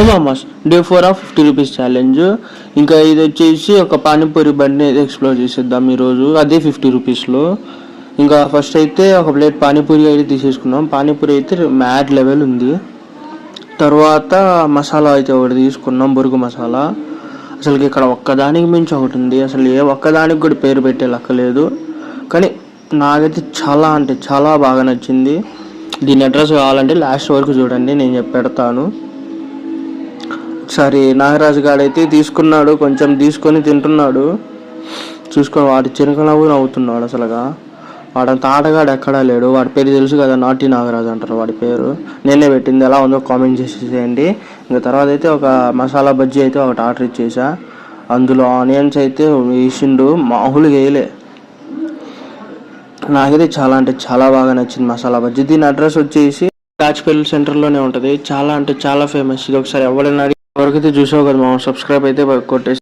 మామస్ day 4 of 50 rupees challenge. ఇంకా ఇది వచ్చేసి ఒక పానీపూరి బండి అయితే ఎక్స్ప్లోర్ చేసేద్దాం ఈరోజు, అదే 50 రూపీస్లో. ఇంకా ఫస్ట్ అయితే ఒక ప్లేట్ పానీపూరి అయితే తీసేసుకున్నాం. పానీపూరి అయితే మ్యాడ్ లెవెల్ ఉంది. తర్వాత మసాలా అయితే ఒకటి తీసుకున్నాం, బొరుగు మసాలా. అసలుకి ఇక్కడ ఒక్కదానికి మించి ఒకటి ఉంది, అసలు ఏ ఒక్కదానికి కూడా పేరు పెట్టే లెక్కలేదు. కానీ నాకైతే చాలా అంటే చాలా బాగా నచ్చింది. దీని అడ్రస్ కావాలంటే లాస్ట్ వరకు చూడండి, నేను పెడతాను. ఒకసారి నాగరాజు గాడైతే తీసుకున్నాడు, కొంచెం తీసుకొని తింటున్నాడు. చూసుకొని వాడి చిరకనవ్వు నవ్వుతున్నాడు. అసలుగా వాడంత ఆటగాడు ఎక్కడా లేడు. వాడి పేరు తెలుసు కదా, నాటి నాగరాజు అంటారు వాడి పేరు. నేనే పెట్టింది, ఎలా ఉందో కామెంట్ చేసేసేయండి. ఇంకా తర్వాత అయితే ఒక మసాలా బజ్జీ అయితే ఒకటి ఆర్డర్ ఇచ్చేసా. అందులో ఆనియన్స్ అయితే వేసిండు, మామూలుగా వేయలే. నాకైతే చాలా అంటే చాలా బాగా నచ్చింది మసాలా బజ్జీ. దీని అడ్రస్ వచ్చేసి రాజ్పల్లి సెంటర్లోనే ఉంటుంది. చాలా అంటే చాలా ఫేమస్ ఇది. ఒకసారి ఎవరైనా ఎవరికైతే చూసావు కదా, మా సబ్స్క్రైబ్ అయితే కొట్టేసి